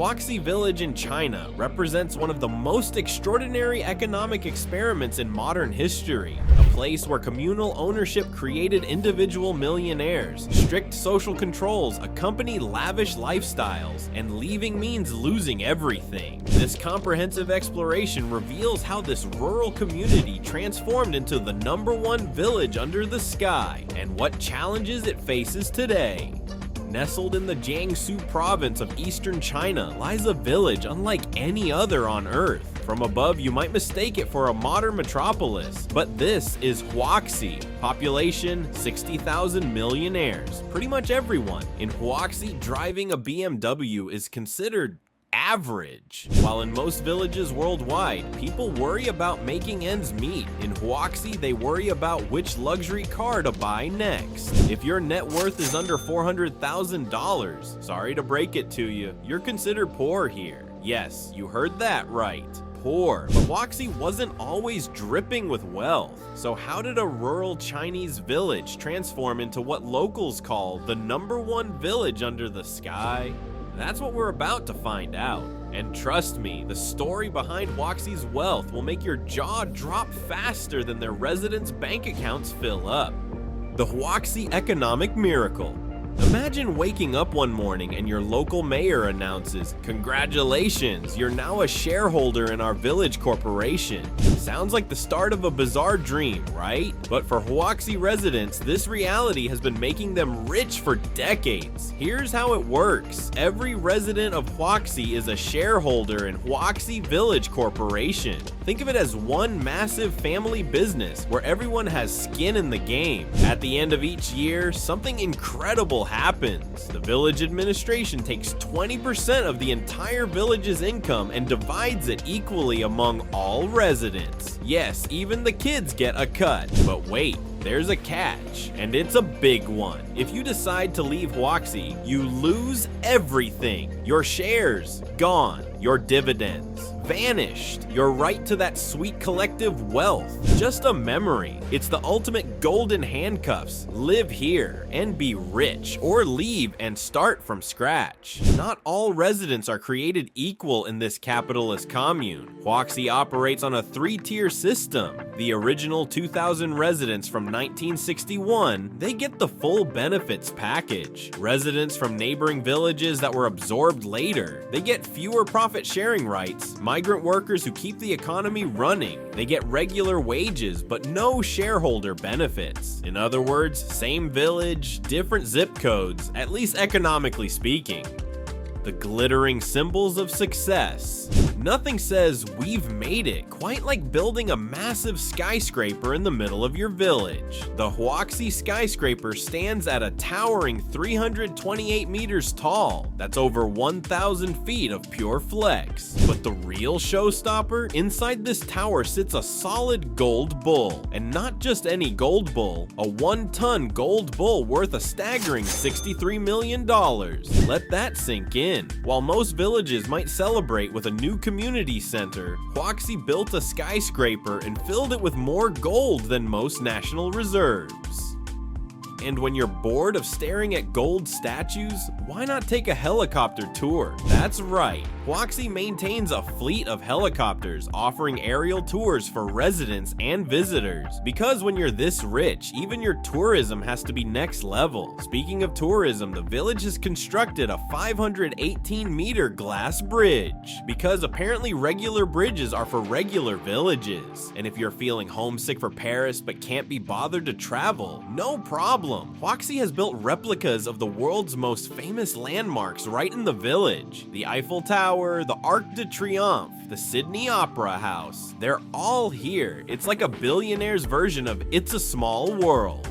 Huaxi Village in China represents one of the most extraordinary economic experiments in modern history, a place where communal ownership created individual millionaires, strict social controls accompany lavish lifestyles, and leaving means losing everything. This comprehensive exploration reveals how this rural community transformed into the #1 village under the sky, and what challenges it faces today. Nestled in the Jiangsu province of eastern China lies a village unlike any other on Earth. From above, you might mistake it for a modern metropolis, but this is Huaxi. Population 60,000 millionaires, pretty much everyone. In Huaxi, driving a BMW is considered average. While in most villages worldwide, people worry about making ends meet, in Huaxi they worry about which luxury car to buy next. If your net worth is under $400,000, sorry to break it to you, you're considered poor here. Yes, you heard that right. Poor. But Huaxi wasn't always dripping with wealth. So how did a rural Chinese village transform into what locals call the #1 village under the sky? That's what we're about to find out. And trust me, the story behind Huaxi's wealth will make your jaw drop faster than their residents' bank accounts fill up. The Huaxi economic miracle. Imagine waking up one morning and your local mayor announces, "Congratulations, you're now a shareholder in our village corporation." Sounds like the start of a bizarre dream, right? But for Huaxi residents, this reality has been making them rich for decades. Here's how it works. Every resident of Huaxi is a shareholder in Huaxi Village Corporation. Think of it as one massive family business where everyone has skin in the game. At the end of each year, something incredible happens. The village administration takes 20% of the entire village's income and divides it equally among all residents. Yes, even the kids get a cut. But wait, there's a catch, and it's a big one. If you decide to leave Huaxi, you lose everything. Your shares, gone. Your dividends, vanished. Your right to that sweet collective wealth, just a memory. It's the ultimate golden handcuffs. Live here and be rich, or leave and start from scratch. Not all residents are created equal in this capitalist commune. Huaxi operates on a 3-tier system. The original 2,000 residents from 1961, they get the full benefits package. Residents from neighboring villages that were absorbed later, they get fewer profit sharing rights. Migrant workers who keep the economy running, they get regular wages but no shareholder benefits. In other words, same village, different zip codes, at least economically speaking. The glittering symbols of success. Nothing says we've made it quite like building a massive skyscraper in the middle of your village. The Huaxi skyscraper stands at a towering 328 meters tall. That's over 1,000 feet of pure flex. But the real showstopper? Inside this tower sits a solid gold bull. And not just any gold bull, a 1-ton gold bull worth a staggering $63 million. Let that sink in. While most villages might celebrate with a new community center, Huaxi built a skyscraper and filled it with more gold than most national reserves. And when you're bored of staring at gold statues, why not take a helicopter tour? That's right, Huaxi maintains a fleet of helicopters offering aerial tours for residents and visitors. Because when you're this rich, even your tourism has to be next level. Speaking of tourism, the village has constructed a 518-meter glass bridge. Because apparently regular bridges are for regular villages. And if you're feeling homesick for Paris but can't be bothered to travel, no problem. Huaxi has built replicas of the world's most famous landmarks right in the village. The Eiffel Tower, the Arc de Triomphe, the Sydney Opera House. They're all here. It's like a billionaire's version of It's a Small World.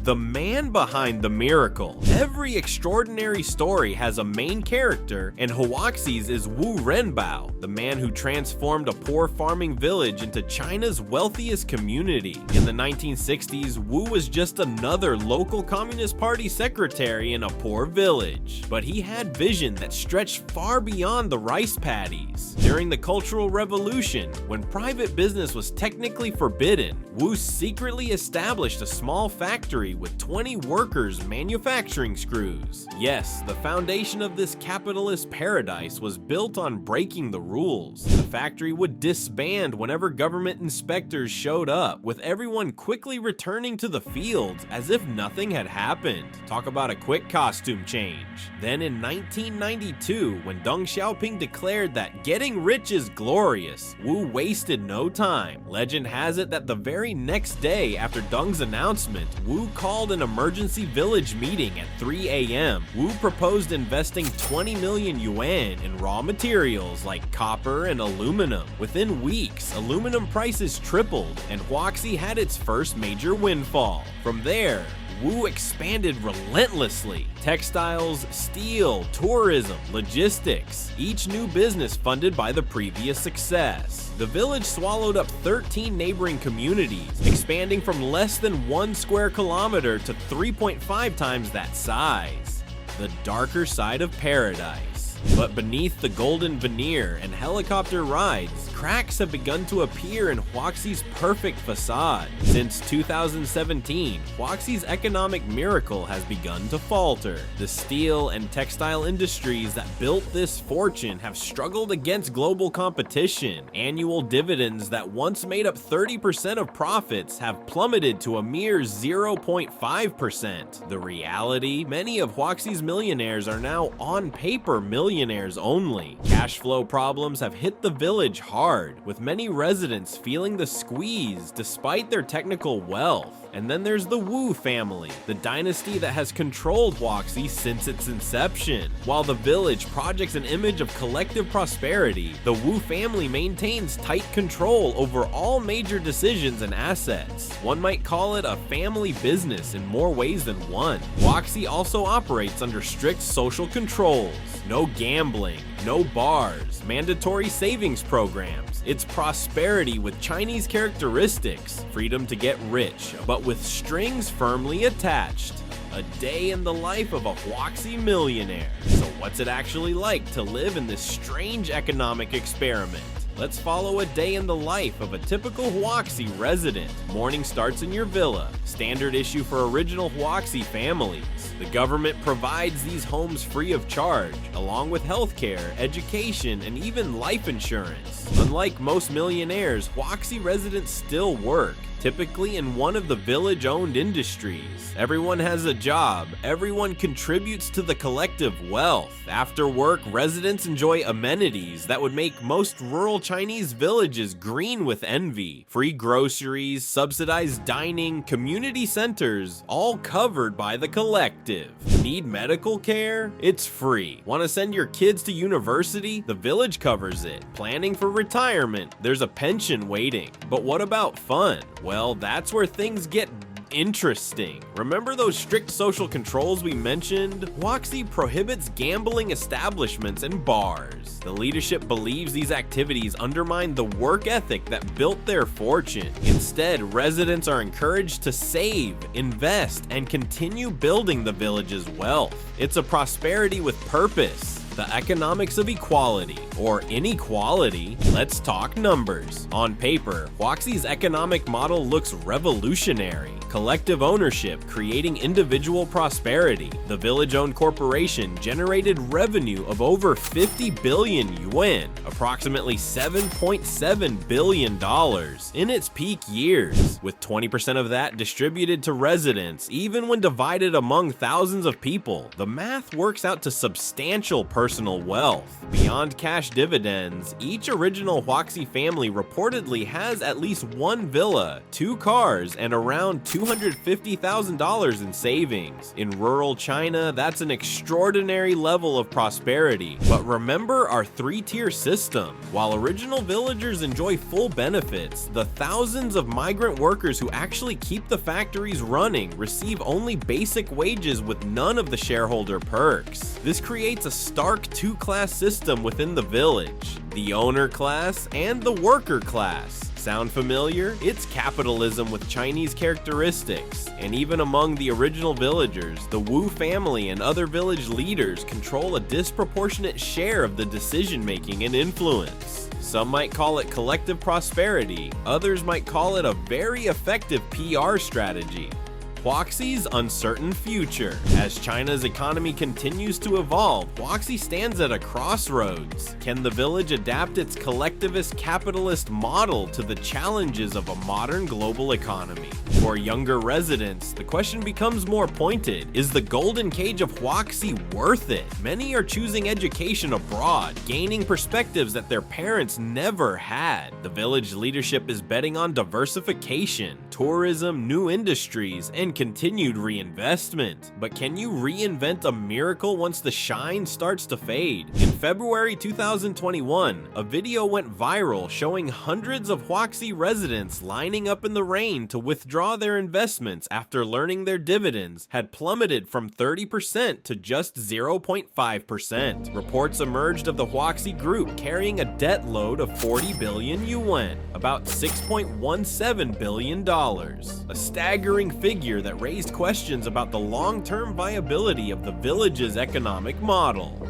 The man behind the miracle. Every extraordinary story has a main character, and Huaxi's is Wu Renbao, the man who transformed a poor farming village into China's wealthiest community. In the 1960s, Wu was just another local Communist Party secretary in a poor village. But he had vision that stretched far beyond the rice paddies. During the Cultural Revolution, when private business was technically forbidden, Wu secretly established a small factory with 20 workers manufacturing screws. Yes, the foundation of this capitalist paradise was built on breaking the rules. The factory would disband whenever government inspectors showed up, with everyone quickly returning to the fields as if nothing had happened. Talk about a quick costume change. Then in 1992, when Deng Xiaoping declared that getting rich is glorious, Wu wasted no time. Legend has it that the very next day after Deng's announcement, Wu called an emergency village meeting at 3 a.m. Wu proposed investing 20 million yuan in raw materials like copper and aluminum. Within weeks, aluminum prices tripled, and Huaxi had its first major windfall. From there, Wu expanded relentlessly. Textiles, steel, tourism, logistics, each new business funded by the previous success. The village swallowed up 13 neighboring communities, expanding from less than 1 square kilometer to 3.5 times that size. The darker side of paradise. But beneath the golden veneer and helicopter rides, cracks have begun to appear in Huaxi's perfect facade. Since 2017, Huaxi's economic miracle has begun to falter. The steel and textile industries that built this fortune have struggled against global competition. Annual dividends that once made up 30% of profits have plummeted to a mere 0.5%. The reality? Many of Huaxi's millionaires are now on paper millionaires only. Cash flow problems have hit the village hard, with many residents feeling the squeeze despite their technical wealth. And then there's the Wu family, the dynasty that has controlled Huaxi since its inception. While the village projects an image of collective prosperity, the Wu family maintains tight control over all major decisions and assets. One might call it a family business in more ways than one. Huaxi also operates under strict social controls. No gambling, no bars, mandatory savings programs. It's prosperity with Chinese characteristics, freedom to get rich, but with strings firmly attached. A day in the life of a Huaxi millionaire. So what's it actually like to live in this strange economic experiment? Let's follow a day in the life of a typical Huaxi resident. Morning starts in your villa, standard issue for original Huaxi families. The government provides these homes free of charge, along with healthcare, education, and even life insurance. Unlike most millionaires, Huaxi residents still work, typically in one of the village-owned industries. Everyone has a job, everyone contributes to the collective wealth. After work, residents enjoy amenities that would make most rural Chinese villages green with envy. Free groceries, subsidized dining, community centers, all covered by the collective. Need medical care? It's free. Want to send your kids to university? The village covers it. Planning for retirement? There's a pension waiting. But what about fun? Well, that's where things get interesting. Remember those strict social controls we mentioned? Huaxi prohibits gambling establishments and bars. The leadership believes these activities undermine the work ethic that built their fortune. Instead, residents are encouraged to save, invest, and continue building the village's wealth. It's a prosperity with purpose. The economics of equality, or inequality. Let's talk numbers. On paper, Huaxi's economic model looks revolutionary. Collective ownership creating individual prosperity. The village-owned corporation generated revenue of over 50 billion yuan, approximately $7.7 billion in its peak years, with 20% of that distributed to residents. Even when divided among thousands of people, the math works out to substantial personal wealth. Beyond cash dividends, each original Huaxi family reportedly has at least one villa, 2 cars, and around $250,000 in savings. In rural China, that's an extraordinary level of prosperity. But remember our 3-tier system. While original villagers enjoy full benefits, the thousands of migrant workers who actually keep the factories running receive only basic wages with none of the shareholder perks. This creates a stark 2-class system within the village: the owner class and the worker class. Sound familiar? It's capitalism with Chinese characteristics. And even among the original villagers, the Wu family and other village leaders control a disproportionate share of the decision-making and influence. Some might call it collective prosperity, others might call it a very effective PR strategy. Huaxi's uncertain future. As China's economy continues to evolve, Huaxi stands at a crossroads. Can the village adapt its collectivist capitalist model to the challenges of a modern global economy? For younger residents, the question becomes more pointed. Is the golden cage of Huaxi worth it? Many are choosing education abroad, gaining perspectives that their parents never had. The village leadership is betting on diversification, tourism, new industries, and continued reinvestment. But can you reinvent a miracle once the shine starts to fade? In February 2021, a video went viral showing hundreds of Huaxi residents lining up in the rain to withdraw their investments after learning their dividends had plummeted from 30% to just 0.5%. Reports emerged of the Huaxi group carrying a debt load of 40 billion yuan, about $6.17 billion, a staggering figure that raised questions about the long-term viability of the village's economic model.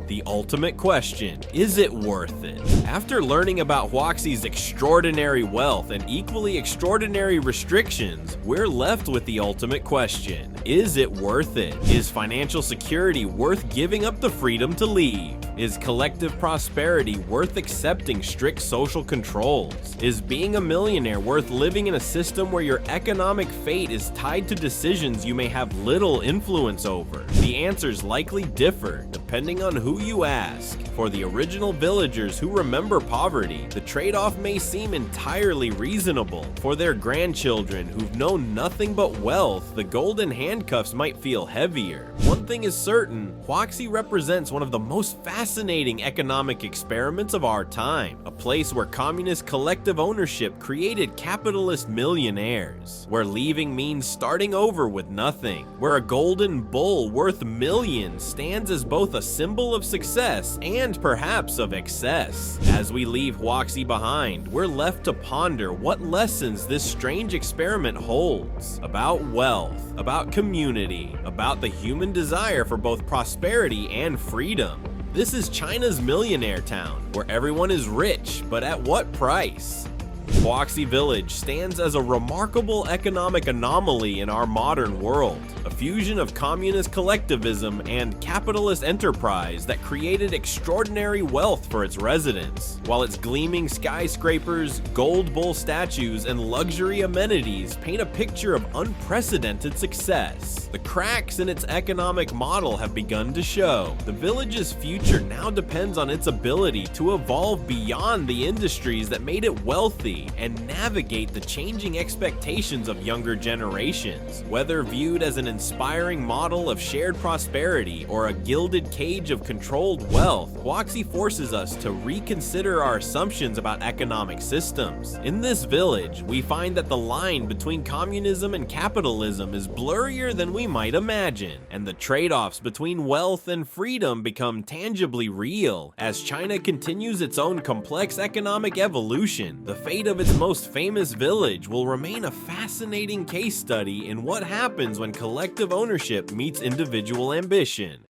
The ultimate question, is it worth it? After learning about Huaxi's extraordinary wealth and equally extraordinary restrictions, we're left with the ultimate question, is it worth it? Is financial security worth giving up the freedom to leave? Is collective prosperity worth accepting strict social controls? Is being a millionaire worth living in a system where your economic fate is tied to decisions you may have little influence over? The answers likely differ, depending on who you ask. For the original villagers who remember poverty, the trade-off may seem entirely reasonable. For their grandchildren who've known nothing but wealth, the golden handcuffs might feel heavier. One thing is certain, Huaxi represents one of the most fascinating economic experiments of our time, a place where communist collective ownership created capitalist millionaires, where leaving means starting over with nothing, where a golden bull worth millions stands as both a symbol of success and perhaps of excess. As we leave Huaxi behind, we're left to ponder what lessons this strange experiment holds about wealth, about community, about the human desire for both prosperity and freedom. This is China's millionaire town, where everyone is rich, but at what price? Huaxi Village stands as a remarkable economic anomaly in our modern world, a fusion of communist collectivism and capitalist enterprise that created extraordinary wealth for its residents. While its gleaming skyscrapers, gold bull statues, and luxury amenities paint a picture of unprecedented success, the cracks in its economic model have begun to show. The village's future now depends on its ability to evolve beyond the industries that made it wealthy and navigate the changing expectations of younger generations. Whether viewed as an inspiring model of shared prosperity or a gilded cage of controlled wealth, Huaxi forces us to reconsider our assumptions about economic systems. In this village, we find that the line between communism and capitalism is blurrier than we might imagine, and the trade-offs between wealth and freedom become tangibly real. As China continues its own complex economic evolution, the fate of its most famous village will remain a fascinating case study in what happens when collective ownership meets individual ambition.